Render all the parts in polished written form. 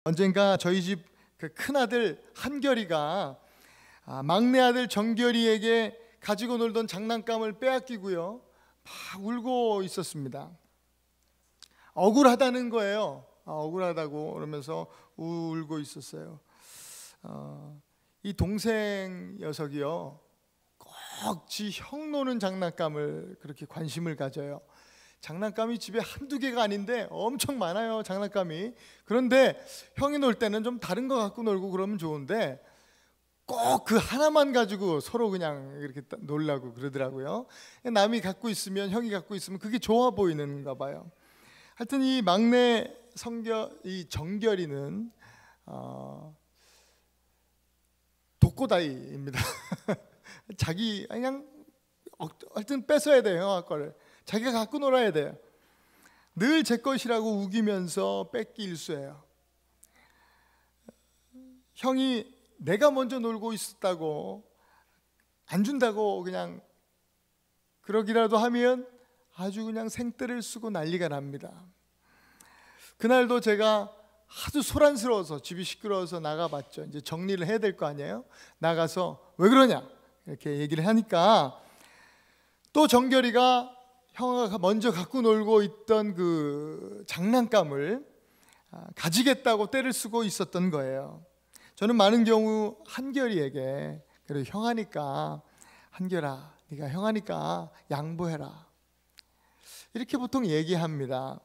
언젠가 저희 집 그 큰아들 한결이가 막내 아들 정결이에게 가지고 놀던 장난감을 빼앗기고요, 막 울고 있었습니다. 억울하다는 거예요. 억울하다고 그러면서 울고 있었어요. 이 동생 녀석이요, 꼭 지 형 노는 장난감을 그렇게 관심을 가져요. 장난감이 집에 한두 개가 아닌데 엄청 많아요, 장난감이. 그런데 형이 놀 때는 좀 다른 거 갖고 놀고 그러면 좋은데 꼭 그 하나만 가지고 서로 그냥 이렇게 놀라고 그러더라고요. 남이 갖고 있으면, 형이 갖고 있으면 그게 좋아 보이는가 봐요. 하여튼 이 막내 이 정결이는 독고다이입니다. 자기 그냥 하여튼 뺏어야 돼요, 형아 거를. 자기가 갖고 놀아야 돼요. 늘 제 것이라고 우기면서 뺏기 일쑤예요. 형이 내가 먼저 놀고 있었다고 안 준다고 그냥 그러기라도 하면 아주 그냥 생떼를 쓰고 난리가 납니다. 그날도 제가 하도 소란스러워서, 집이 시끄러워서 나가봤죠. 이제 정리를 해야 될 거 아니에요. 나가서 왜 그러냐 이렇게 얘기를 하니까 또 정결이가 형아가 먼저 갖고 놀고 있던 그 장난감을 가지겠다고 떼를 쓰고 있었던 거예요. 저는 많은 경우 한결이에게, 그래도 형아니까 한결아, 네가 형아니까 양보해라, 이렇게 보통 얘기합니다.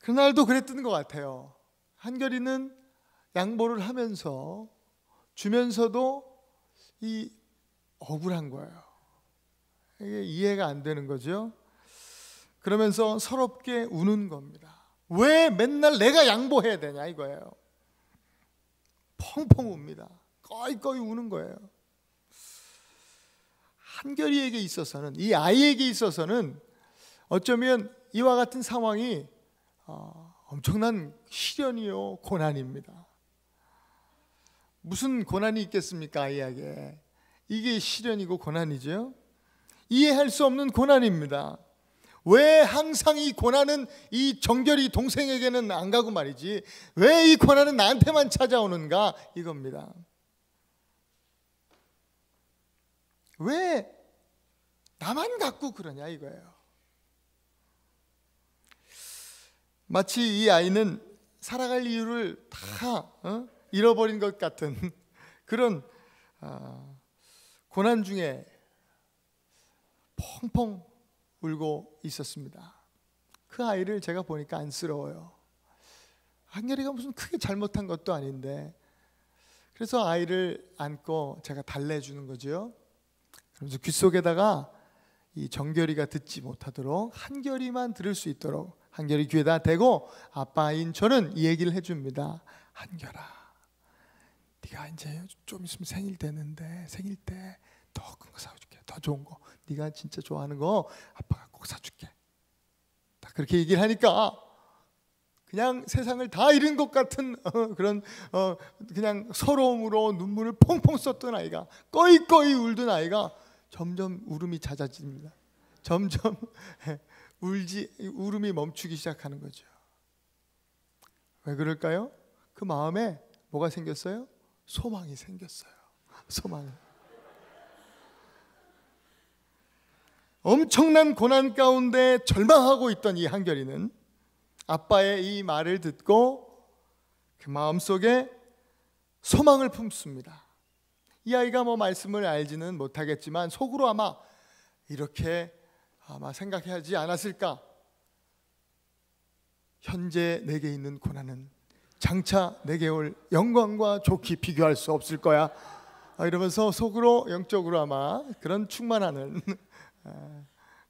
그날도 그랬던 것 같아요. 한결이는 양보를 하면서 주면서도 이 억울한 거예요. 이게 이해가 안 되는 거죠. 그러면서 서럽게 우는 겁니다. 왜 맨날 내가 양보해야 되냐 이거예요. 펑펑 웁니다. 꺼이꺼이 우는 거예요. 한결이에게 있어서는, 이 아이에게 있어서는 어쩌면 이와 같은 상황이 엄청난 시련이요, 고난입니다. 무슨 고난이 있겠습니까, 아이에게. 이게 시련이고 고난이죠. 이해할 수 없는 고난입니다. 왜 항상 이 고난은 이 정결이 동생에게는 안 가고 말이지, 왜 이 고난은 나한테만 찾아오는가 이겁니다. 왜 나만 갖고 그러냐 이거예요. 마치 이 아이는 살아갈 이유를 다 잃어버린 것 같은 그런 고난 중에 펑펑 울고 있었습니다. 그 아이를 제가 보니까 안쓰러워요. 한결이가 무슨 크게 잘못한 것도 아닌데, 그래서 아이를 안고 제가 달래주는 거죠. 그래서 귓속에다가 이 정결이가 듣지 못하도록 한결이만 들을 수 있도록 한결이 귀에다 대고 아빠인 저는 이 얘기를 해줍니다. 한결아, 네가 이제 좀 있으면 생일 되는데 생일 때 더 큰 거 사줄게, 더 좋은 거, 네가 진짜 좋아하는 거 아빠가 꼭 사줄게. 딱 그렇게 얘기를 하니까 그냥 세상을 다 잃은 것 같은 그런 그냥 서러움으로 눈물을 펑펑 쏟던 아이가, 꺼이꺼이 울던 아이가 점점 울음이 잦아집니다. 점점 울음이 멈추기 시작하는 거죠. 왜 그럴까요? 그 마음에 뭐가 생겼어요? 소망이 생겼어요. 소망이. 엄청난 고난 가운데 절망하고 있던 이 한결이는 아빠의 이 말을 듣고 그 마음속에 소망을 품습니다. 이 아이가 뭐 말씀을 알지는 못하겠지만 속으로 아마 이렇게 생각하지 않았을까? 현재 내게 있는 고난은 장차 내게 올 영광과 좋게 비교할 수 없을 거야, 이러면서 속으로 영적으로 아마 그런 충만하는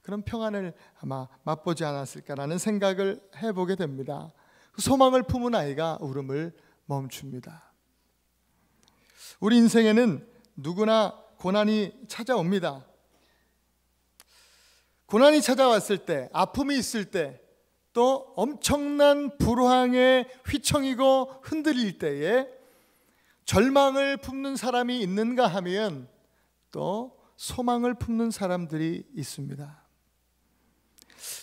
그런 평안을 아마 맛보지 않았을까라는 생각을 해보게 됩니다. 소망을 품은 아이가 울음을 멈춥니다. 우리 인생에는 누구나 고난이 찾아옵니다. 고난이 찾아왔을 때, 아픔이 있을 때, 또 엄청난 불황에 휘청이고 흔들릴 때에 절망을 품는 사람이 있는가 하면 또 소망을 품는 사람들이 있습니다.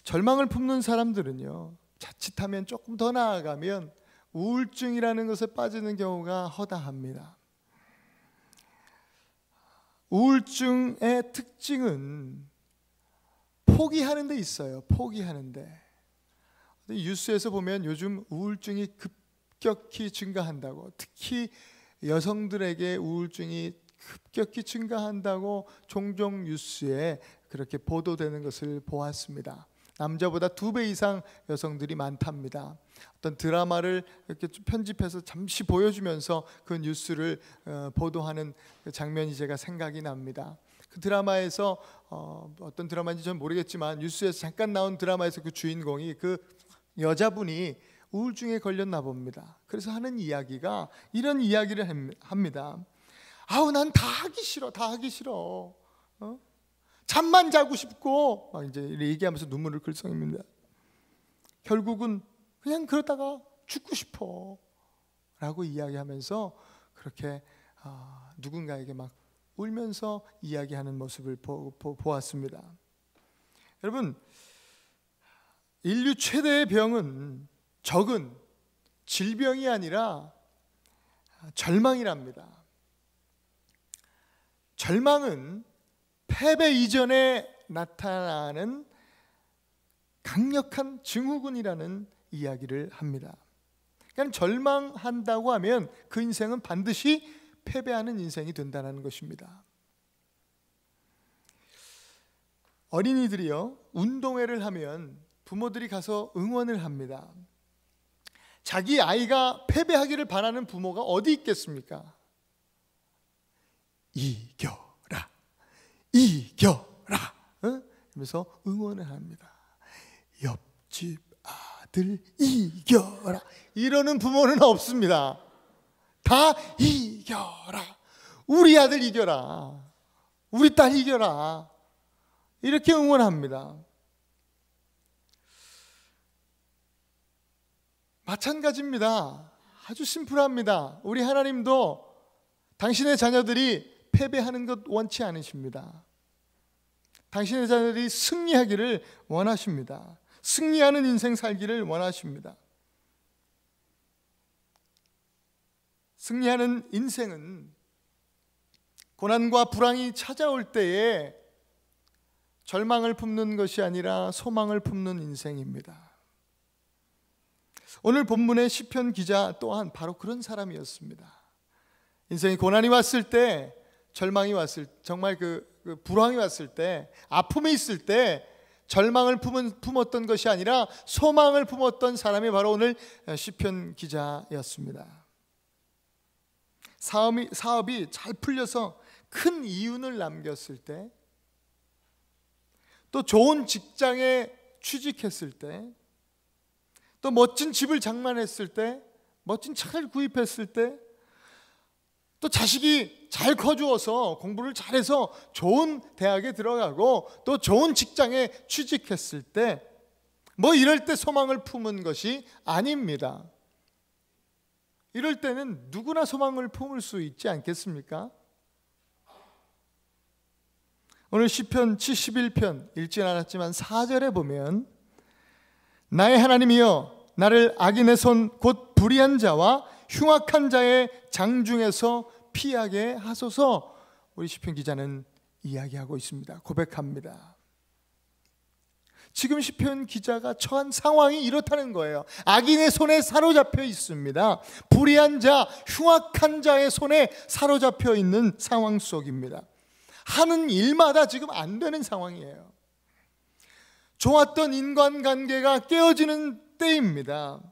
절망을 품는 사람들은요, 자칫 그렇다면 조금 더 나아가면 우울증이라는 것에 빠지는 경우가 허다합니다. 우울증의 특징은 포기하는 데 있어요. 포기하는데. 뉴스에서 보면 요즘 우울증이 급격히 증가한다고, 특히 여성들에게 우울증이 급격히 증가한다고 종종 뉴스에 그렇게 보도되는 것을 보았습니다. 남자보다 2배 이상 여성들이 많답니다. 어떤 드라마를 이렇게 편집해서 잠시 보여주면서 그 뉴스를 보도하는 그 장면이 제가 생각이 납니다. 그 드라마에서 어떤 드라마인지 전 모르겠지만 뉴스에서 잠깐 나온 드라마에서 그 주인공이, 그 여자분이 우울증에 걸렸나 봅니다. 그래서 하는 이야기가 이런 이야기를 합니다. 아우, 난 다 하기 싫어, 다 하기 싫어. 잠만 자고 싶고, 막 이제 얘기하면서 눈물을 글썽입니다. 결국은 그냥 그러다가 죽고 싶어 라고 이야기하면서 그렇게 누군가에게 막 울면서 이야기하는 모습을 보았습니다. 여러분, 인류 최대의 병은 적은 질병이 아니라 절망이랍니다. 절망은 패배 이전에 나타나는 강력한 증후군이라는 이야기를 합니다. 그러니까 절망한다고 하면 그 인생은 반드시 패배하는 인생이 된다는 것입니다. 어린이들이요, 운동회를 하면 부모들이 가서 응원을 합니다. 자기 아이가 패배하기를 바라는 부모가 어디 있겠습니까? 이겨라, 이겨라, 그러면서 응원을 합니다. 옆집 아들 이겨라, 이러는 부모는 없습니다. 다 이겨라, 우리 아들 이겨라, 우리 딸 이겨라, 이렇게 응원합니다. 마찬가지입니다. 아주 심플합니다. 우리 하나님도 당신의 자녀들이 패배하는 것 원치 않으십니다. 당신의 자녀들이 승리하기를 원하십니다. 승리하는 인생 살기를 원하십니다. 승리하는 인생은 고난과 불황이 찾아올 때에 절망을 품는 것이 아니라 소망을 품는 인생입니다. 오늘 본문의 시편 기자 또한 바로 그런 사람이었습니다. 인생에 고난이 왔을 때, 절망이 왔을 때, 정말 그 불황이 왔을 때, 아픔이 있을 때 절망을 품었던 것이 아니라 소망을 품었던 사람이 바로 오늘 시편 기자였습니다. 사업이 잘 풀려서 큰 이윤을 남겼을 때, 또 좋은 직장에 취직했을 때, 또 멋진 집을 장만했을 때, 멋진 차를 구입했을 때, 또 자식이 잘 커주어서 공부를 잘해서 좋은 대학에 들어가고 또 좋은 직장에 취직했을 때, 뭐 이럴 때 소망을 품은 것이 아닙니다. 이럴 때는 누구나 소망을 품을 수 있지 않겠습니까? 오늘 시편 71편 읽진 않았지만 4절에 보면, 나의 하나님이여 나를 악인의 손 곧 불의한 자와 흉악한 자의 장중에서 피하게 하소서, 우리 시편 기자는 이야기하고 있습니다. 고백합니다. 지금 시편 기자가 처한 상황이 이렇다는 거예요. 악인의 손에 사로잡혀 있습니다. 불의한 자, 흉악한 자의 손에 사로잡혀 있는 상황 속입니다. 하는 일마다 지금 안 되는 상황이에요. 좋았던 인간관계가 깨어지는 때입니다.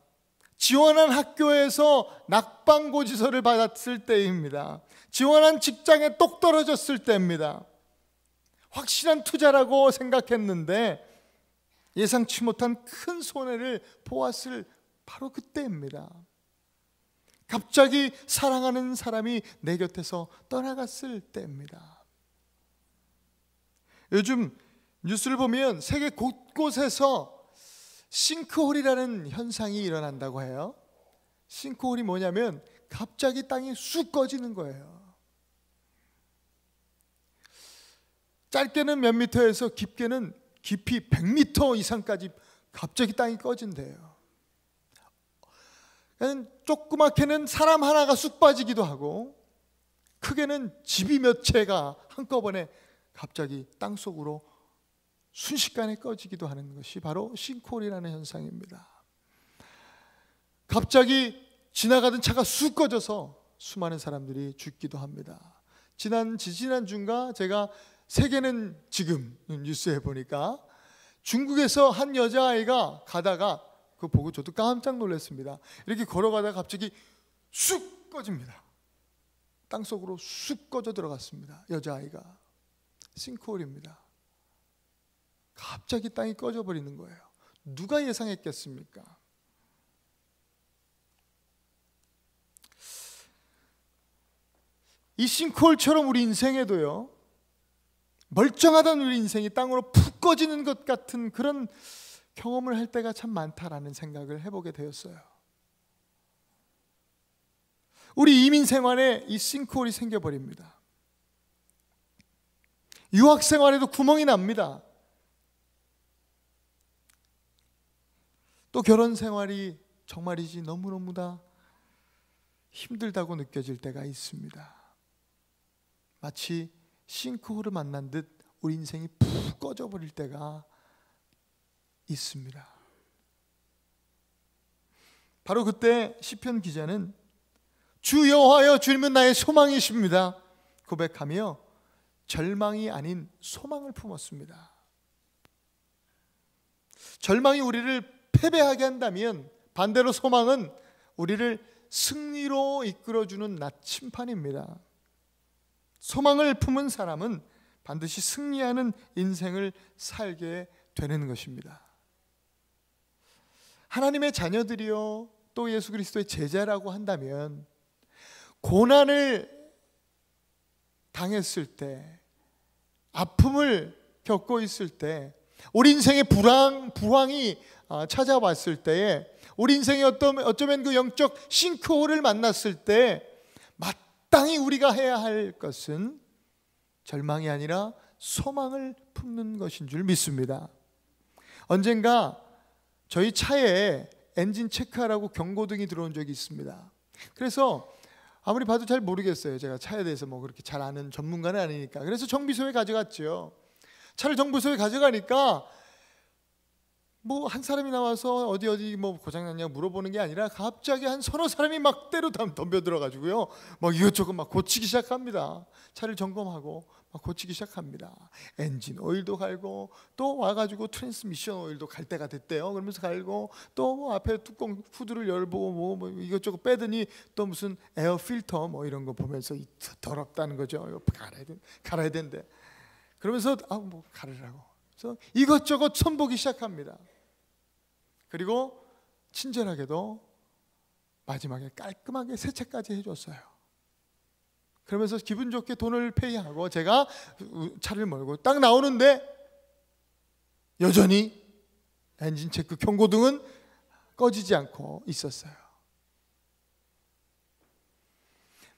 지원한 학교에서 낙방고지서를 받았을 때입니다. 지원한 직장에 똑 떨어졌을 때입니다. 확실한 투자라고 생각했는데 예상치 못한 큰 손해를 보았을 바로 그때입니다. 갑자기 사랑하는 사람이 내 곁에서 떠나갔을 때입니다. 요즘 뉴스를 보면 세계 곳곳에서 싱크홀이라는 현상이 일어난다고 해요. 싱크홀이 뭐냐면 갑자기 땅이 쑥 꺼지는 거예요. 짧게는 몇 미터에서 깊게는 깊이 100m 이상까지 갑자기 땅이 꺼진대요. 조그맣게는 사람 하나가 쑥 빠지기도 하고, 크게는 집이 몇 채가 한꺼번에 갑자기 땅속으로 순식간에 꺼지기도 하는 것이 바로 싱크홀이라는 현상입니다. 갑자기 지나가던 차가 쑥 꺼져서 수많은 사람들이 죽기도 합니다. 지지난주인가 제가 세계는 지금 뉴스에 보니까 중국에서 한 여자아이가 가다가 그거 보고 저도 깜짝 놀랐습니다. 이렇게 걸어가다가 갑자기 쑥 꺼집니다. 땅속으로 쑥 꺼져 들어갔습니다. 여자아이가. 싱크홀입니다. 갑자기 땅이 꺼져버리는 거예요. 누가 예상했겠습니까? 이 싱크홀처럼 우리 인생에도요, 멀쩡하던 우리 인생이 땅으로 푹 꺼지는 것 같은 그런 경험을 할 때가 참 많다라는 생각을 해보게 되었어요. 우리 이민 생활에 이 싱크홀이 생겨버립니다. 유학 생활에도 구멍이 납니다. 또 결혼 생활이 정말이지 너무너무 다 힘들다고 느껴질 때가 있습니다. 마치 싱크홀을 만난 듯 우리 인생이 푹 꺼져버릴 때가 있습니다. 바로 그때 시편 기자는 주 여호와여, 주님은 나의 소망이십니다 고백하며 절망이 아닌 소망을 품었습니다. 절망이 우리를 패배하게 한다면 반대로 소망은 우리를 승리로 이끌어주는 나침판입니다. 소망을 품은 사람은 반드시 승리하는 인생을 살게 되는 것입니다. 하나님의 자녀들이요, 또 예수 그리스도의 제자라고 한다면 고난을 당했을 때, 아픔을 겪고 있을 때, 우리 인생의 불황이 찾아왔을 때에, 우리 인생의 어쩌면 그 영적 싱크홀을 만났을 때 마땅히 우리가 해야 할 것은 절망이 아니라 소망을 품는 것인 줄 믿습니다. 언젠가 저희 차에 엔진 체크하라고 경고등이 들어온 적이 있습니다. 그래서 아무리 봐도 잘 모르겠어요. 제가 차에 대해서 뭐 그렇게 잘 아는 전문가는 아니니까. 그래서 정비소에 가져갔죠. 차를 정비소에 가져가니까 뭐 한 사람이 나와서 어디 뭐 고장났냐고 물어보는 게 아니라 갑자기 한 서너 사람이 막 때로 덤벼 들어가지고요, 막 이것저것 막 고치기 시작합니다. 차를 점검하고 막 고치기 시작합니다. 엔진 오일도 갈고, 또 와가지고 트랜스미션 오일도 갈 때가 됐대요. 그러면서 갈고, 또 뭐 앞에 뚜껑 후드를 열보고 뭐 이것저것 빼더니 또 무슨 에어 필터 뭐 이런 거 보면서 더럽다는 거죠. 이거 갈아야 된대. 그러면서 뭐 갈으라고. 그래서 이것저것 손보기 시작합니다. 그리고 친절하게도 마지막에 깔끔하게 세차까지 해줬어요. 그러면서 기분 좋게 돈을 페이하고 제가 차를 몰고 딱 나오는데 여전히 엔진 체크 경고등은 꺼지지 않고 있었어요.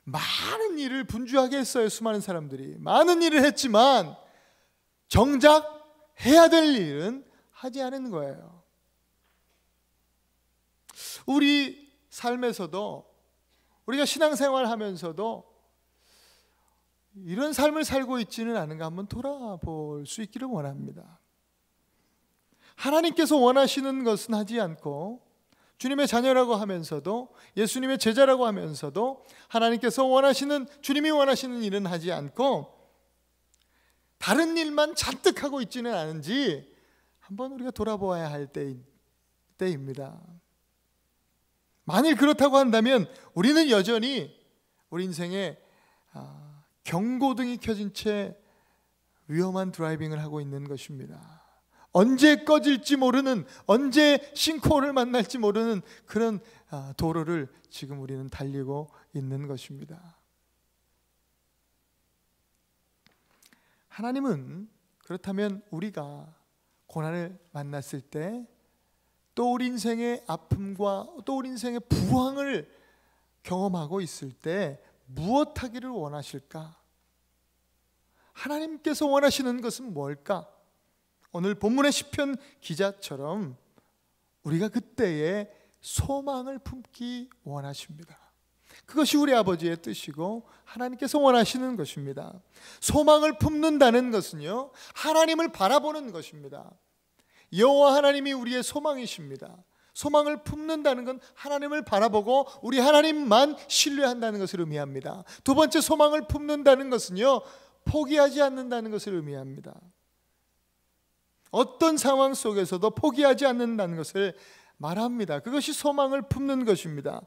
많은 일을 분주하게 했어요. 수많은 사람들이 많은 일을 했지만 정작 해야 될 일은 하지 않은 거예요. 우리 삶에서도, 우리가 신앙생활 하면서도 이런 삶을 살고 있지는 않은가 한번 돌아볼 수 있기를 원합니다. 하나님께서 원하시는 것은 하지 않고, 주님의 자녀라고 하면서도, 예수님의 제자라고 하면서도 하나님께서 원하시는, 주님이 원하시는 일은 하지 않고 다른 일만 잔뜩 하고 있지는 않은지 한번 우리가 돌아보아야 할 때입니다. 만일 그렇다고 한다면 우리는 여전히 우리 인생에 경고등이 켜진 채 위험한 드라이빙을 하고 있는 것입니다. 언제 꺼질지 모르는, 언제 싱크홀을 만날지 모르는 그런 도로를 지금 우리는 달리고 있는 것입니다. 하나님은 그렇다면 우리가 고난을 만났을 때, 또 우리 인생의 아픔과 또 우리 인생의 불황을 경험하고 있을 때 무엇 하기를 원하실까? 하나님께서 원하시는 것은 뭘까? 오늘 본문의 시편 기자처럼 우리가 그때에 소망을 품기 원하십니다. 그것이 우리 아버지의 뜻이고 하나님께서 원하시는 것입니다. 소망을 품는다는 것은요, 하나님을 바라보는 것입니다. 여호와 하나님이 우리의 소망이십니다. 소망을 품는다는 건 하나님을 바라보고 우리 하나님만 신뢰한다는 것을 의미합니다. 두 번째, 소망을 품는다는 것은요, 포기하지 않는다는 것을 의미합니다. 어떤 상황 속에서도 포기하지 않는다는 것을 말합니다. 그것이 소망을 품는 것입니다.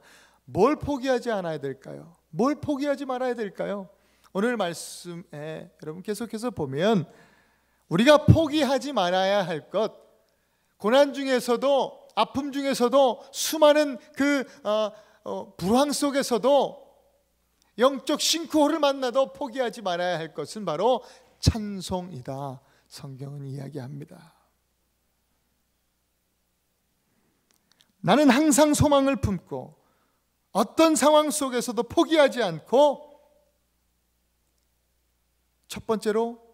뭘 포기하지 않아야 될까요? 뭘 포기하지 말아야 될까요? 오늘 말씀에 여러분 계속해서 보면 우리가 포기하지 말아야 할 것, 고난 중에서도, 아픔 중에서도, 수많은 불황 속에서도, 영적 싱크홀을 만나도 포기하지 말아야 할 것은 바로 찬송이다. 성경은 이야기합니다. 나는 항상 소망을 품고 어떤 상황 속에서도 포기하지 않고, 첫 번째로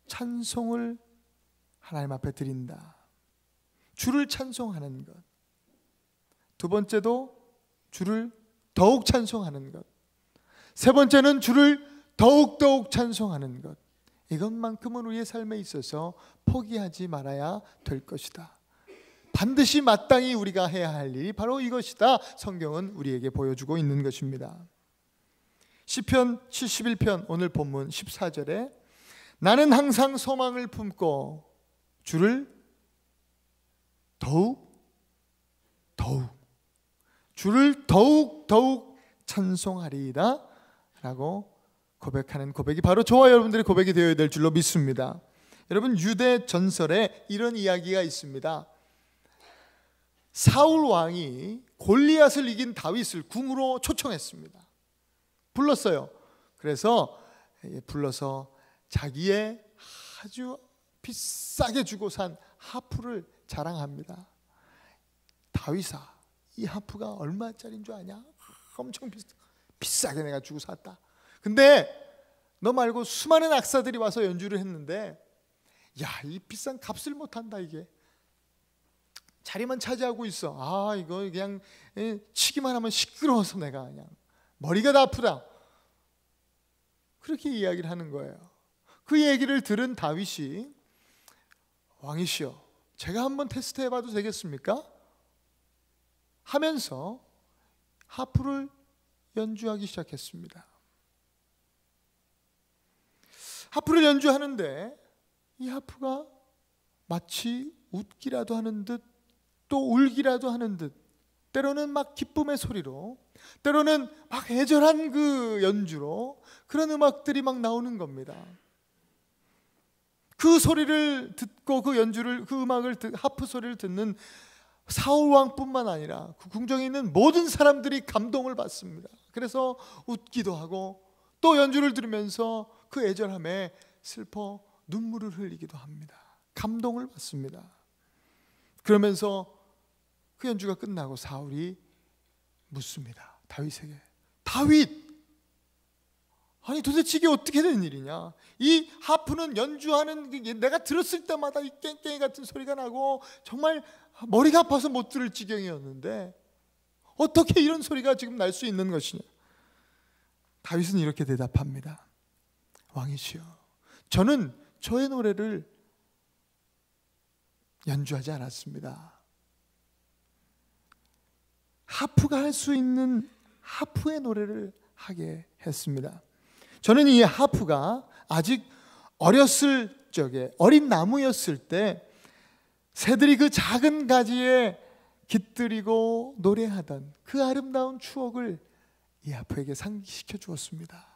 찬송을 하나님 앞에 드린다. 주를 찬송하는 것. 두 번째도 주를 더욱 찬송하는 것. 세 번째는 주를 더욱 찬송하는 것. 이것만큼은 우리의 삶에 있어서 포기하지 말아야 될 것이다. 반드시 마땅히 우리가 해야 할 일이 바로 이것이다. 성경은 우리에게 보여주고 있는 것입니다. 시편 71편 오늘 본문 14절에 나는 항상 소망을 품고 주를 주를 더욱 찬송하리이다 라고 고백하는 고백이 바로 저와 여러분들의 고백이 되어야 될 줄로 믿습니다. 여러분, 유대 전설에 이런 이야기가 있습니다. 사울 왕이 골리앗을 이긴 다윗을 궁으로 초청했습니다. 불렀어요. 그래서 불러서 자기의 아주 비싸게 주고 산 하프를 자랑합니다. 다윗아, 이 하프가 얼마짜리인 줄 아냐? 엄청 비싸게 내가 주고 샀다. 근데 너 말고 수많은 악사들이 와서 연주를 했는데, 야, 이 비싼 값을 못한다. 이게 자리만 차지하고 있어. 아, 이거 그냥 치기만 하면 시끄러워서 내가 그냥 머리가 다 아프다. 그렇게 이야기를 하는 거예요. 그 얘기를 들은 다윗이, 왕이시여, 제가 한번 테스트 해봐도 되겠습니까? 하면서 하프를 연주하기 시작했습니다. 하프를 연주하는데 이 하프가 마치 웃기라도 하는 듯 또 울기라도 하는 듯, 때로는 막 기쁨의 소리로, 때로는 막 애절한 그 연주로 그런 음악들이 막 나오는 겁니다. 그 소리를 듣고 그 연주를, 그 음악을 하프 소리를 듣는 사울 왕뿐만 아니라 그 궁정에 있는 모든 사람들이 감동을 받습니다. 그래서 웃기도 하고 또 연주를 들으면서 그 애절함에 슬퍼 눈물을 흘리기도 합니다. 감동을 받습니다. 그러면서 그 연주가 끝나고 사울이 묻습니다. 다윗에게. 다윗! 아니 도대체 이게 어떻게 된 일이냐? 이 하프는 연주하는, 내가 들었을 때마다 이 깽깽이 같은 소리가 나고 정말 머리가 아파서 못 들을 지경이었는데 어떻게 이런 소리가 지금 날 수 있는 것이냐? 다윗은 이렇게 대답합니다. 왕이시여, 저는 저의 노래를 연주하지 않았습니다. 하프가 할 수 있는 하프의 노래를 하게 했습니다. 저는 이 하프가 아직 어렸을 적에, 어린 나무였을 때 새들이 그 작은 가지에 깃들이고 노래하던 그 아름다운 추억을 이 하프에게 상기시켜 주었습니다.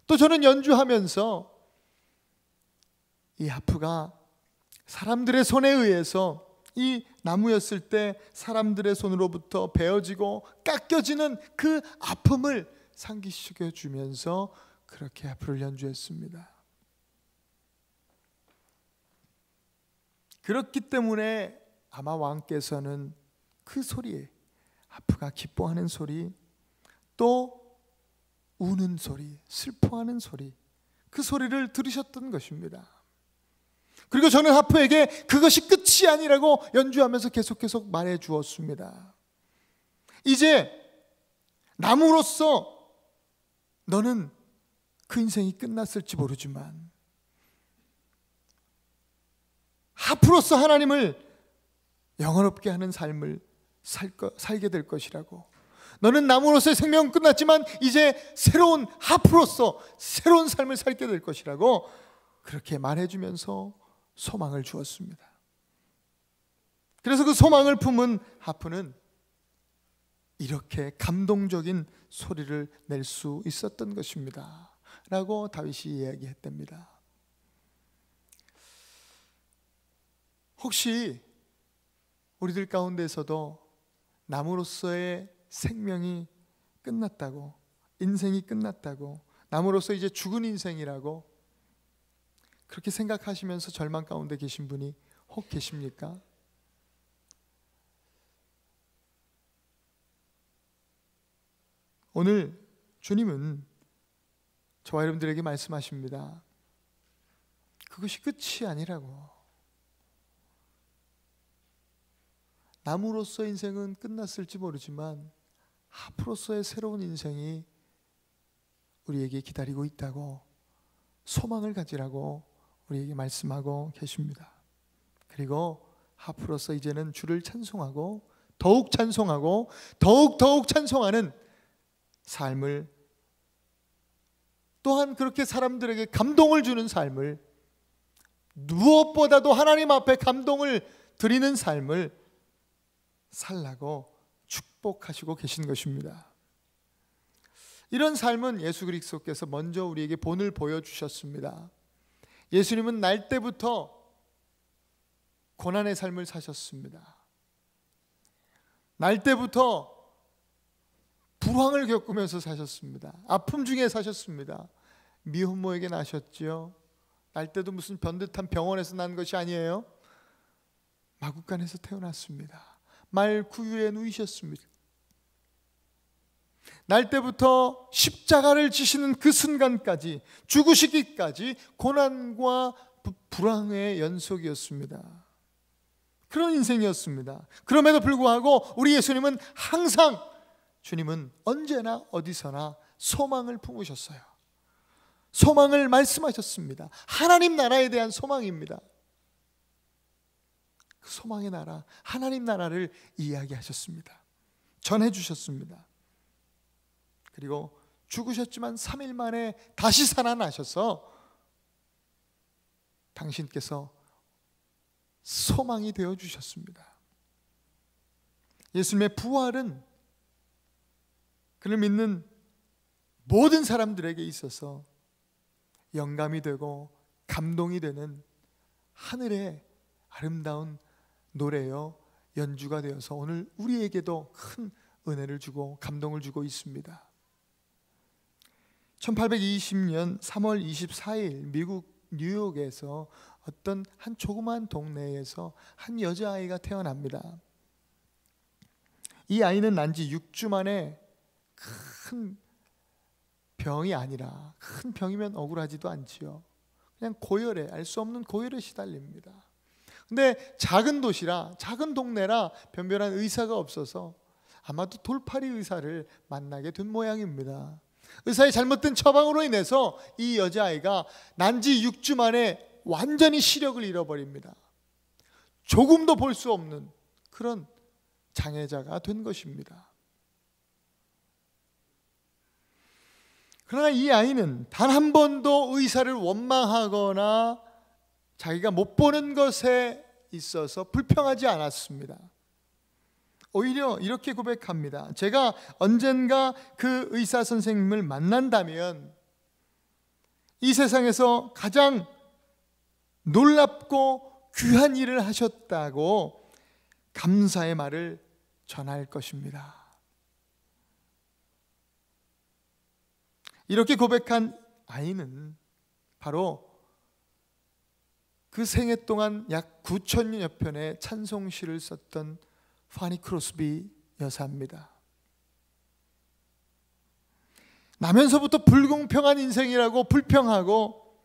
또 저는 연주하면서 이 하프가 사람들의 손에 의해서, 이 나무였을 때 사람들의 손으로부터 베어지고 깎여지는 그 아픔을 상기시켜 주면서 그렇게 하프를 연주했습니다. 그렇기 때문에 아마 왕께서는 그 소리에, 하프가 기뻐하는 소리, 또 우는 소리, 슬퍼하는 소리, 그 소리를 들으셨던 것입니다. 그리고 저는 하프에게 그것이 끝이 아니라고 연주하면서 계속 말해 주었습니다. 이제 남으로서 너는 그 인생이 끝났을지 모르지만 하프로서 하나님을 영원롭게 하는 삶을 살게 될 것이라고. 너는 나무로서의 생명은 끝났지만 이제 새로운 하프로서 새로운 삶을 살게 될 것이라고 그렇게 말해주면서 소망을 주었습니다. 그래서 그 소망을 품은 하프는 이렇게 감동적인 소리를 낼 수 있었던 것입니다 라고 다윗이 이야기했답니다. 혹시 우리들 가운데서도 나무로서의 생명이 끝났다고, 인생이 끝났다고, 나무로서 이제 죽은 인생이라고 그렇게 생각하시면서 절망 가운데 계신 분이 혹 계십니까? 오늘 주님은 저와 여러분들에게 말씀하십니다. 그것이 끝이 아니라고. 나무로서 인생은 끝났을지 모르지만 하프로서의 새로운 인생이 우리에게 기다리고 있다고, 소망을 가지라고 우리에게 말씀하고 계십니다. 그리고 하프로서 이제는 주를 찬송하고 더욱 찬송하고 더욱 찬송하는 삶을, 또한 그렇게 사람들에게 감동을 주는 삶을, 무엇보다도 하나님 앞에 감동을 드리는 삶을 살라고 축복하시고 계신 것입니다. 이런 삶은 예수 그리스도께서 먼저 우리에게 본을 보여주셨습니다. 예수님은 날 때부터 고난의 삶을 사셨습니다. 날 때부터 불황을 겪으면서 사셨습니다. 아픔 중에 사셨습니다. 미혼모에게 나셨지요. 날 때도 무슨 변듯한 병원에서 난 것이 아니에요. 마구간에서 태어났습니다. 말 구유에 누이셨습니다. 날 때부터 십자가를 지시는 그 순간까지, 죽으시기까지 고난과 불황의 연속이었습니다. 그런 인생이었습니다. 그럼에도 불구하고 우리 예수님은 항상, 주님은 언제나 어디서나 소망을 품으셨어요. 소망을 말씀하셨습니다. 하나님 나라에 대한 소망입니다. 그 소망의 나라, 하나님 나라를 이야기하셨습니다. 전해주셨습니다. 그리고 죽으셨지만 3일 만에 다시 살아나셔서 당신께서 소망이 되어주셨습니다. 예수님의 부활은 그를 믿는 모든 사람들에게 있어서 영감이 되고 감동이 되는 하늘의 아름다운 노래요, 연주가 되어서 오늘 우리에게도 큰 은혜를 주고 감동을 주고 있습니다. 1820년 3월 24일 미국 뉴욕에서 어떤 한 조그만 동네에서 한 여자아이가 태어납니다. 이 아이는 난 지 6주 만에 큰 병이 아니라, 큰 병이면 억울하지도 않지요. 그냥 고열에, 알 수 없는 고열에 시달립니다. 근데 작은 도시라, 작은 동네라 변변한 의사가 없어서 아마도 돌팔이 의사를 만나게 된 모양입니다. 의사의 잘못된 처방으로 인해서 이 여자아이가 난지 6주 만에 완전히 시력을 잃어버립니다. 조금도 볼 수 없는 그런 장애자가 된 것입니다. 그러나 이 아이는 단 한 번도 의사를 원망하거나 자기가 못 보는 것에 있어서 불평하지 않았습니다. 오히려 이렇게 고백합니다. 제가 언젠가 그 의사 선생님을 만난다면 이 세상에서 가장 놀랍고 귀한 일을 하셨다고 감사의 말을 전할 것입니다. 이렇게 고백한 아이는 바로 그 생애 동안 약 9,000여 편의 찬송시를 썼던 파니 크로스비 여사입니다. 나면서부터 불공평한 인생이라고 불평하고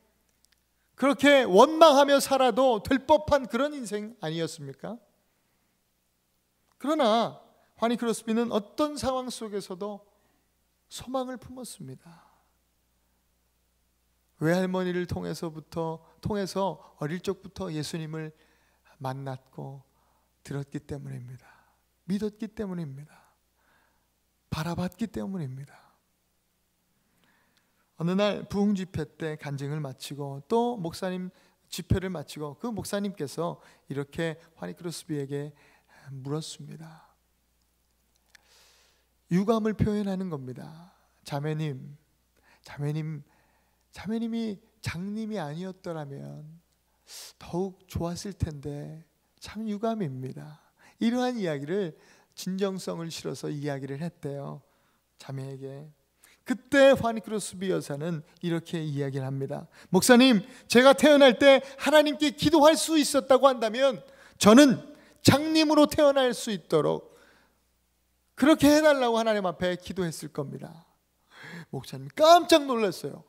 그렇게 원망하며 살아도 될 법한 그런 인생 아니었습니까? 그러나 파니 크로스비는 어떤 상황 속에서도 소망을 품었습니다. 외할머니를 통해서 어릴 적부터 예수님을 만났고 들었기 때문입니다. 믿었기 때문입니다. 바라봤기 때문입니다. 어느 날 부흥 집회 때 간증을 마치고 또 목사님 집회를 마치고 그 목사님께서 이렇게 파니 크로스비에게 물었습니다. 유감을 표현하는 겁니다. 자매님이 장님이 아니었더라면 더욱 좋았을 텐데 참 유감입니다. 이러한 이야기를 진정성을 실어서 이야기를 했대요. 자매에게. 그때 파니 크로스비 여사는 이렇게 이야기를 합니다. 목사님, 제가 태어날 때 하나님께 기도할 수 있었다고 한다면 저는 장님으로 태어날 수 있도록 그렇게 해달라고 하나님 앞에 기도했을 겁니다. 목사님 깜짝 놀랐어요.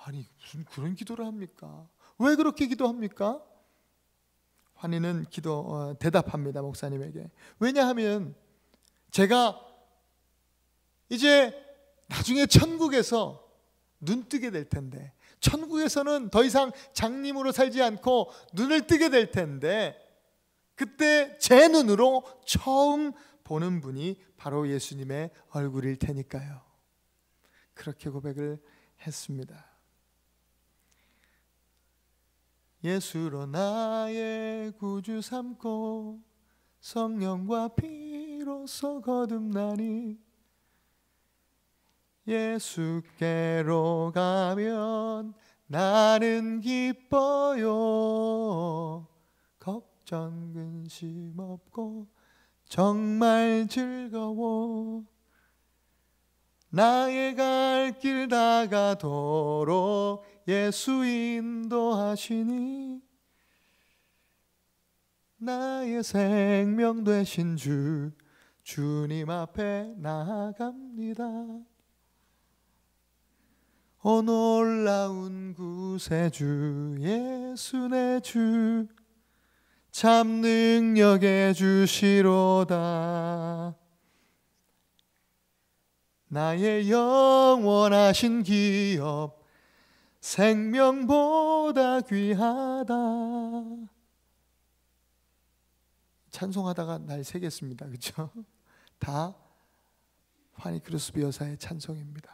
아니 무슨 그런 기도를 합니까? 왜 그렇게 기도합니까? 환희는 대답합니다. 목사님에게. 왜냐하면 제가 이제 나중에 천국에서 눈 뜨게 될 텐데, 천국에서는 더 이상 장님으로 살지 않고 눈을 뜨게 될 텐데, 그때 제 눈으로 처음 보는 분이 바로 예수님의 얼굴일 테니까요. 그렇게 고백을 했습니다. 예수로 나의 구주 삼고 성령과 피로써 거듭나니 예수께로 가면 나는 기뻐요. 걱정 근심 없고 정말 즐거워. 나의 갈 길 다가도록 예수 인도하시니 나의 생명 되신 주님 앞에 나아갑니다. 오 놀라운 구세주 예수 내 주 참 능력의 주시로다. 나의 영원하신 기업 생명보다 귀하다. 찬송하다가 날 새겼습니다. 그렇죠? 다 파니 크로스비 여사의 찬송입니다.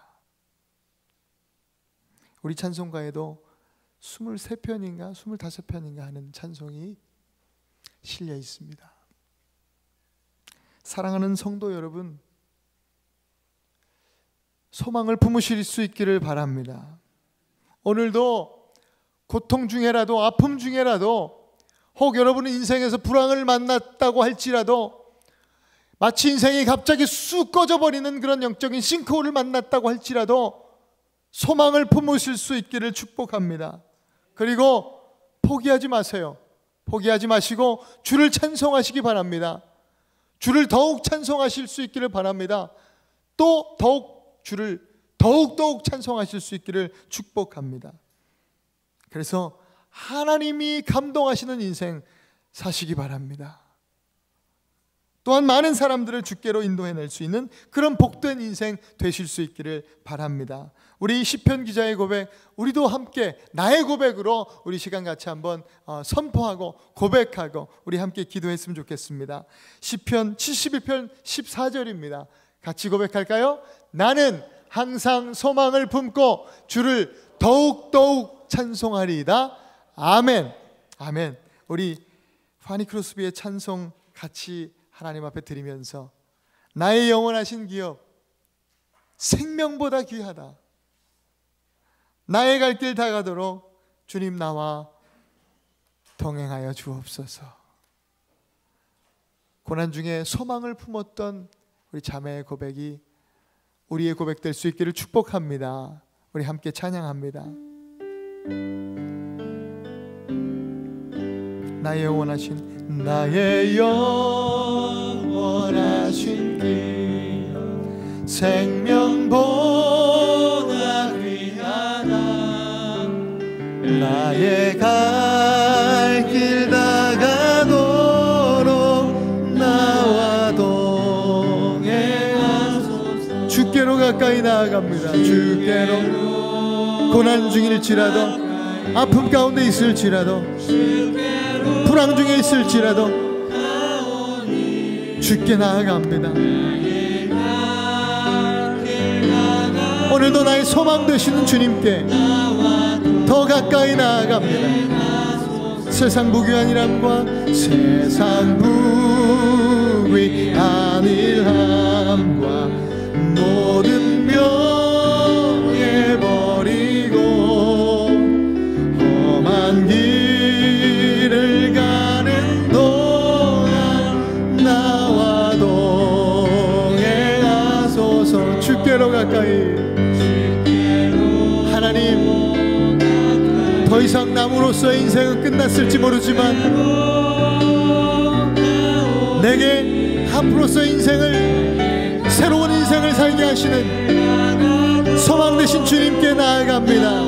우리 찬송가에도 23편인가 25편인가 하는 찬송이 실려 있습니다. 사랑하는 성도 여러분, 소망을 품으실 수 있기를 바랍니다. 오늘도 고통 중에라도 아픔 중에라도 혹 여러분의 인생에서 불황을 만났다고 할지라도 마치 인생이 갑자기 쑥 꺼져버리는 그런 영적인 싱크홀을 만났다고 할지라도 소망을 품으실 수 있기를 축복합니다. 그리고 포기하지 마세요. 포기하지 마시고 주를 찬송하시기 바랍니다. 주를 더욱 찬송하실 수 있기를 바랍니다. 또 주를 더욱 찬송하실 수 있기를 축복합니다. 그래서 하나님이 감동하시는 인생 사시기 바랍니다. 또한 많은 사람들을 주께로 인도해낼 수 있는 그런 복된 인생 되실 수 있기를 바랍니다. 우리 시편 기자의 고백, 우리도 함께 나의 고백으로 우리 시간 같이 한번 선포하고 고백하고 우리 함께 기도했으면 좋겠습니다. 시편 71편 14절입니다. 같이 고백할까요? 나는 항상 소망을 품고 주를 더욱 찬송하리이다. 아멘. 아멘. 우리 파니 크로스비의 찬송 같이 하나님 앞에 드리면서 나의 영원하신 기업 생명보다 귀하다. 나의 갈 길 다가도록 주님 나와 동행하여 주옵소서. 고난 중에 소망을 품었던 우리 자매의 고백이 우리의 고백 될 수 있기를 축복합니다. 우리 함께 찬양합니다. 나의 영원하신 길 생명보다 귀하다. 나의 갈 길 다가도록 나와도 가까이 나아갑니다. 주께로 고난 중일지라도 아픔 가운데 있을지라도 불황 중에 있을지라도 주께 나아갑니다. 오늘도 나의 소망 되시는 주님께 더 가까이 나아갑니다. 세상 부귀한이람과 세상 부귀한이람과 모든 명예 버리고 험한 길을 가는 동안 나와 동행하소서. 주께로 가까이. 하나님, 더 이상 남으로서의 인생은 끝났을지 모르지만 내게 앞으로서의 인생을, 새로운 인생을 살게 하시는 소망 되신 주님께 나아갑니다.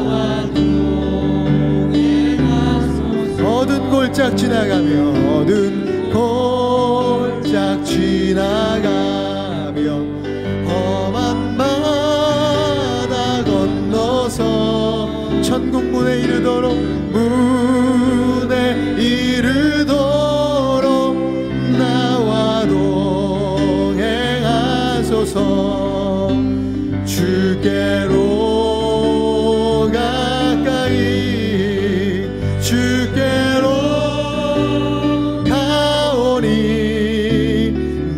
어두운 골짝 지나가며 어두운 골짝 지나가며 험한 바다 건너서 천국 문에 이르도록 나와 동행하소서. 주께로 가까이 주께로 가오니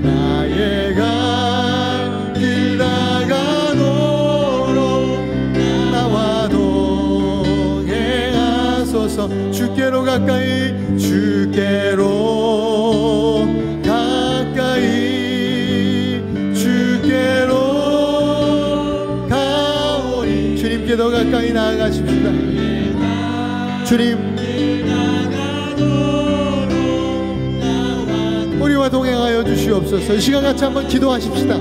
나의 갈 길 다가도록 나와 동행하소서. 주께로 가까이 주께로 가까이 주께로 가오니. 주님께 더 가까이 나아가십시다. 주님, 우리와 동행하여 주시옵소서. 이 시간 같이 한번 기도하십시다.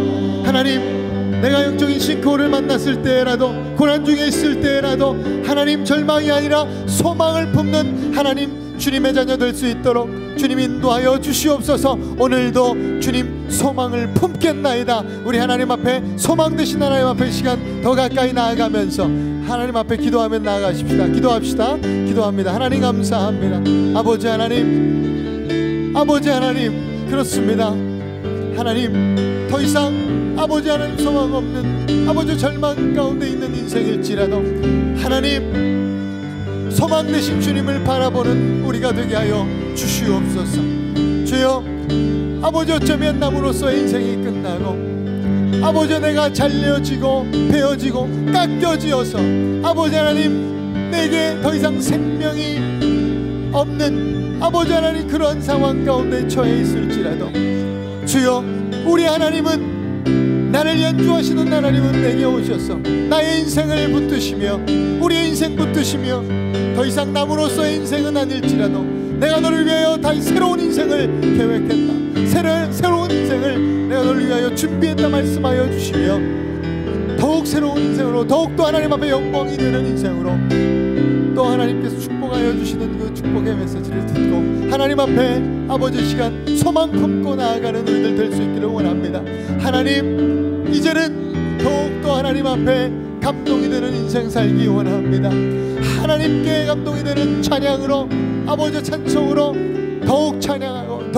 하나님, 내가 영적인 싱크홀을 만났을 때라도, 고난 중에 있을 때라도 하나님, 절망이 아니라 소망을 품는 하나님 주님의 자녀 될 수 있도록 주님 인도하여 주시옵소서. 오늘도 주님 소망을 품겠나이다. 우리 하나님 앞에, 소망 되신 하나님 앞에 시간 더 가까이 나아가면서 하나님 앞에 기도하며 나아가십시다. 기도합시다. 기도합니다. 하나님 감사합니다. 아버지 하나님, 아버지 하나님, 그렇습니다. 하나님, 더 이상 아버지 하나님 소망 없는, 아버지 절망 가운데 있는 인생일지라도 하나님 소망 되신 주님을 바라보는 우리가 되게 하여 주시옵소서. 주여, 아버지, 어쩌면 남으로서의 인생이 끝나고 아버지 내가 잘려지고 베어지고 깎여지어서 아버지 하나님 내게 더 이상 생명이 없는 아버지 하나님 그런 상황 가운데 처해 있을지라도 주여, 우리 하나님은, 나를 연주하시는 하나님은 내게 오셔서 나의 인생을 붙드시며 우리의 인생 붙드시며 더 이상 남으로서의 인생은 아닐지라도 내가 너를 위하여 다시 새로운 인생을 계획했다, 새로운 인생을 내가 너를 위하여 준비했다 말씀하여 주시며 더욱 새로운 인생으로, 더욱더 하나님 앞에 영광이 되는 인생으로 또 하나님께서 축복하여 주시는 그 축복의 메시지를 듣고 하나님 앞에 아버지 시간 소망 품고 나아가는 우리들 될 수 있기를 원합니다. 하나님, 이제는 더욱더 하나님 앞에 감동이 되는 인생 살기 원합니다. 하나님께 감동이 되는 찬양으로, 아버지 찬송으로 더욱 찬양하고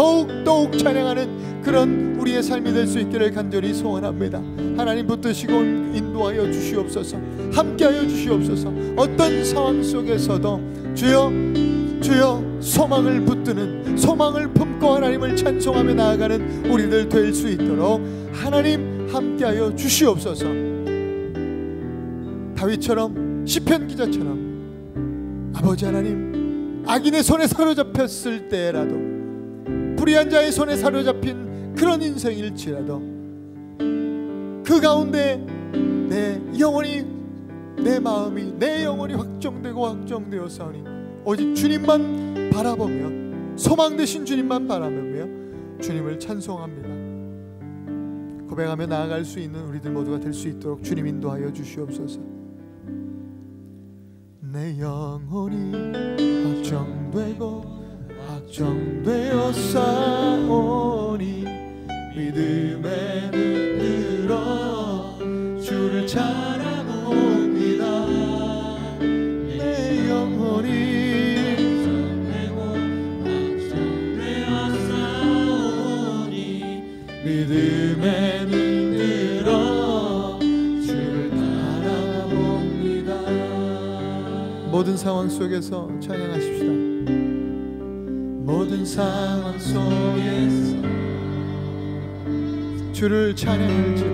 더욱 찬양하는 그런 우리의 삶이 될 수 있기를 간절히 소원합니다. 하나님 붙드시고 인도하여 주시옵소서. 함께하여 주시옵소서. 어떤 상황 속에서도 주여 소망을 붙드는, 소망을 품고 하나님을 찬송하며 나아가는 우리들 될 수 있도록 하나님 함께하여 주시옵소서. 다윗처럼, 시편 기자처럼 아버지 하나님, 악인의 손에 사로잡혔을 때라도, 불의한 자의 손에 사로잡힌 그런 인생일지라도 그 가운데 내 영혼이, 내 마음이, 내 영혼이 확정되어 싸우니 오직 주님만 바라보며, 소망 되신 주님만 바라보며 주님을 찬송합니다. 고백하며 나아갈 수 있는 우리들 모두가 될 수 있도록 주님 인도하여 주시옵소서. 내 영혼이 확정되어 싸우니 믿음에 눈 들어 주 믿음의 눈 들어 주를 바라봅니다. 모든 상황 속에서 찬양하십시다. 모든 상황 속에서 주를 찬양할지,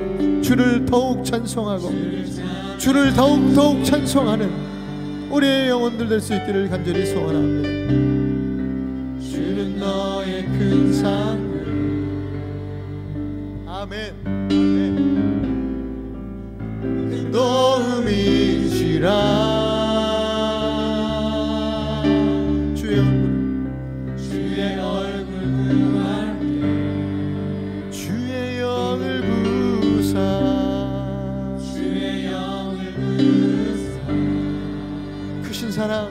주를 더욱 찬송하고 주를 더욱 찬송하는 우리의 영혼들 될 수 있기를 간절히 소원합니다. 주는 너의 큰 상. 아멘. 아멘. 도움이시라. 주의 얼굴 구할게. 주의 영을 부사. 주의 영을 부사. 크신 사랑,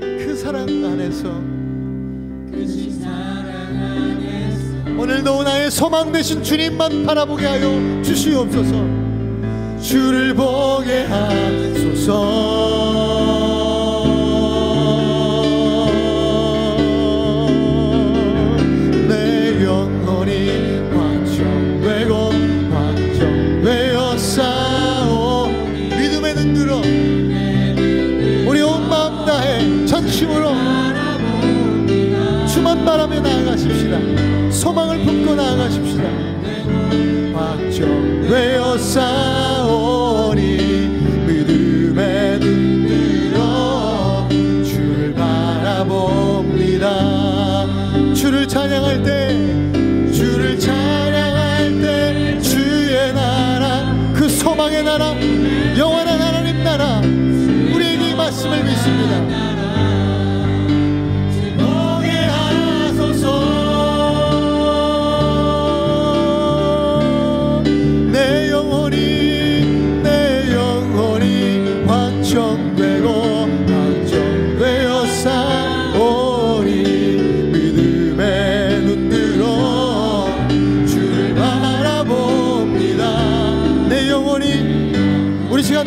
그 사랑 안에서, 크신 사랑 안에서 오늘도 나의 소망 되신 주님만 바라보게 하여 주시옵소서. 주를 보게 하소서. 내 영혼이 확정되고 확정되어 싸워. 믿음에 눈 들어 우리 온 마음 다해 전심으로 주만 바라며 나아가십시다. 소망을 품고 나아가십시다. 확정되어 싸우니 믿음에 눈 들어 주를 바라봅니다. 주를 찬양할 때, 주를 찬양할 때 주의 나라, 그 소망의 나라, 영원한 하나님 나라 우리에게 이 말씀을 믿습니다.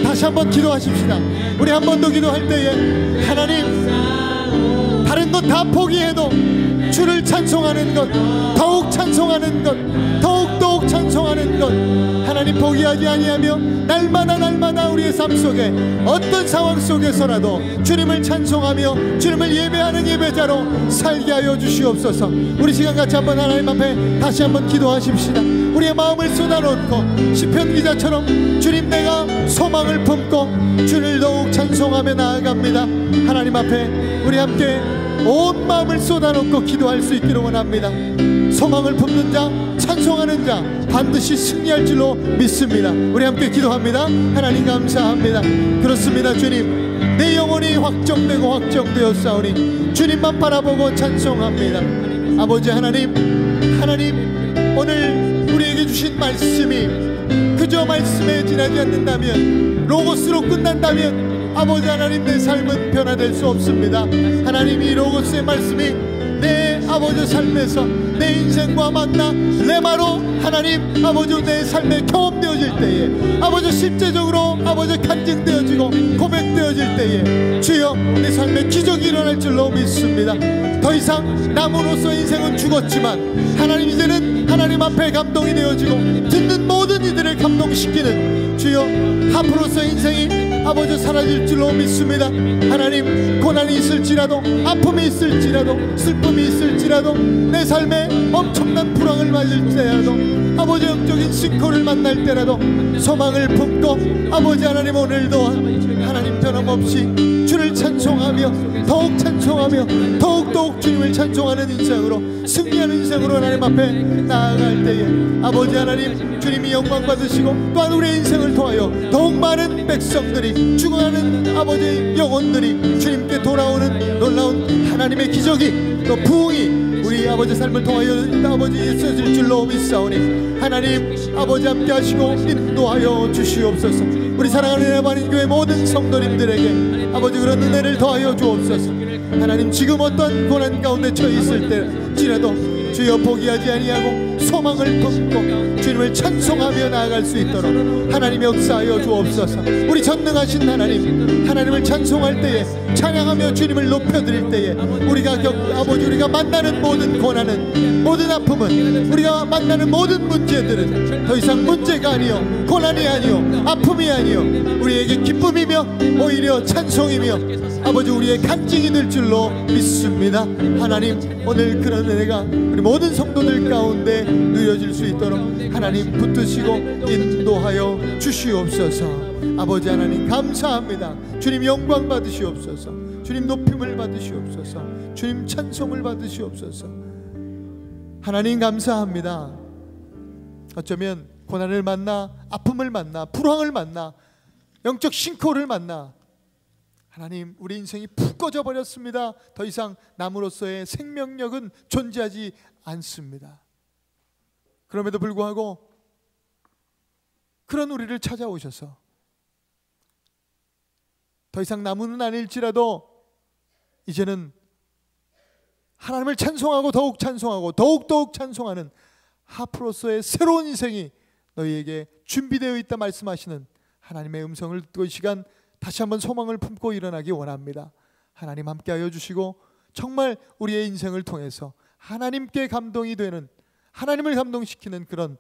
다시 한번 기도하십시다. 우리 한 번 더 기도할 때에 하나님, 다른 것 다 포기해도 주를 찬송하는 것, 더욱 찬송하는 것, 더욱 찬송하는 것 하나님 포기하지 아니하며 날마다 우리의 삶 속에 어떤 상황 속에서라도 주님을 찬송하며 주님을 예배하는 예배자로 살게 하여 주시옵소서. 우리 시간 같이 한번 하나님 앞에 다시 한번 기도하십시다. 우리의 마음을 쏟아놓고 시편 기자처럼 주님, 내가 소망을 품고 주를 더욱 찬송하며 나아갑니다. 하나님 앞에 우리 함께 온 마음을 쏟아놓고 기도할 수 있기를 원합니다. 소망을 품는 자, 찬송하는 자 반드시 승리할 줄로 믿습니다. 우리 함께 기도합니다. 하나님 감사합니다. 그렇습니다. 주님, 내 영혼이 확정되고 확정되었사오니 주님만 바라보고 찬송합니다. 아버지 하나님, 오늘 우리에게 주신 말씀이 그저 말씀에 지나지 않는다면, 로고스로 끝난다면 아버지 하나님, 내 삶은 변화될 수 없습니다. 하나님, 이 로고스의 말씀이 내 아버지 삶에서 내 인생과 만나 레마로 하나님 아버지 내 삶에 경험되어질 때에, 아버지 실제적으로 아버지 간증되어지고 고백되어질 때에 주여, 내 삶에 기적이 일어날 줄로 믿습니다. 더 이상 남으로서 인생은 죽었지만 하나님, 이제는 하나님 앞에 감동이 되어지고 듣는 모든 이들을 감동시키는 주여, 앞으로서 인생이 아버지 사라질 줄로 믿습니다. 하나님, 고난이 있을지라도, 아픔이 있을지라도, 슬픔이 있을지라도, 내 삶에 엄청난 불황을 맞을 때라도, 아버지 영적인 싱크를 만날 때라도 소망을 품고 아버지 하나님, 오늘도 하나님 변함없이 주를 찬송하며 더욱 찬송하며 더욱 주님을 찬송하는 인생으로, 승리하는 인생으로 하나님 앞에 나아갈 때에 아버지 하나님, 주님이 영광 받으시고 또한 우리의 인생을 통하여 더욱 많은 백성들이, 죽어가는 아버지 영혼들이 주님께 돌아오는 놀라운 하나님의 기적이, 또 부흥이 우리 아버지 삶을 통하여 아버지 있어질 줄로 믿사오니 하나님 아버지 함께 하시고 인도하여 주시옵소서. 우리 사랑하는 하나님 교회 모든 성도님들에게 아버지 그런 은혜를 더하여 주옵소서. 하나님, 지금 어떤 고난 가운데 처해 있을 때지라도 주여 포기하지 아니하고 소망을 품고 주님을 찬송하며 나아갈 수 있도록 하나님 역사하여 주옵소서. 우리 전능하신 하나님, 하나님을 찬송할 때에, 찬양하며 주님을 높여드릴 때에 아버지, 우리가 만나는 모든 고난은, 모든 아픔은, 우리가 만나는 모든 문제들은 더 이상 문제가 아니요 고난이 아니요 아픔이 아니요 우리에게 기쁨이며 오히려 찬송이며 아버지 우리의 간증이 될 줄로 믿습니다. 하나님, 오늘 그런 은혜가 우리 모든 성도들 가운데 누려질 수 있도록 하나님 붙드시고 인도하여 주시옵소서. 아버지 하나님 감사합니다. 주님 영광 받으시옵소서. 주님 높임을 받으시옵소서. 주님 찬송을 받으시옵소서. 하나님 감사합니다. 어쩌면 고난을 만나, 아픔을 만나, 불황을 만나, 영적 싱크홀을 만나 하나님, 우리 인생이 푹 꺼져 버렸습니다. 더 이상 남으로서의 생명력은 존재하지 않습니다. 그럼에도 불구하고 그런 우리를 찾아오셔서 더 이상 남은 아닐지라도 이제는 하나님을 찬송하고 더욱 찬송하고 더욱 찬송하는 앞으로서의 새로운 인생이 너희에게 준비되어 있다 말씀하시는 하나님의 음성을 듣고 이 시간 다시 한번 소망을 품고 일어나기 원합니다. 하나님 함께하여 주시고 정말 우리의 인생을 통해서 하나님께 감동이 되는, 하나님을 감동시키는 그런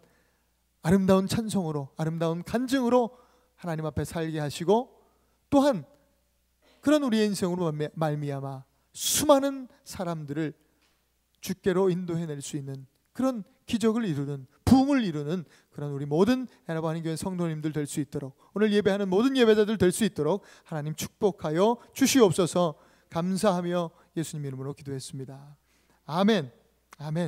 아름다운 찬송으로, 아름다운 간증으로 하나님 앞에 살게 하시고, 또한 그런 우리의 인생으로 말미암아 수많은 사람들을 주께로 인도해낼 수 있는 그런 기적을 이루는, 부흥을 이루는 그런 우리 모든 에나바하는 교회 성도님들 될 수 있도록, 오늘 예배하는 모든 예배자들 될 수 있도록 하나님 축복하여 주시옵소서. 감사하며 예수님 이름으로 기도했습니다. 아멘. 아멘.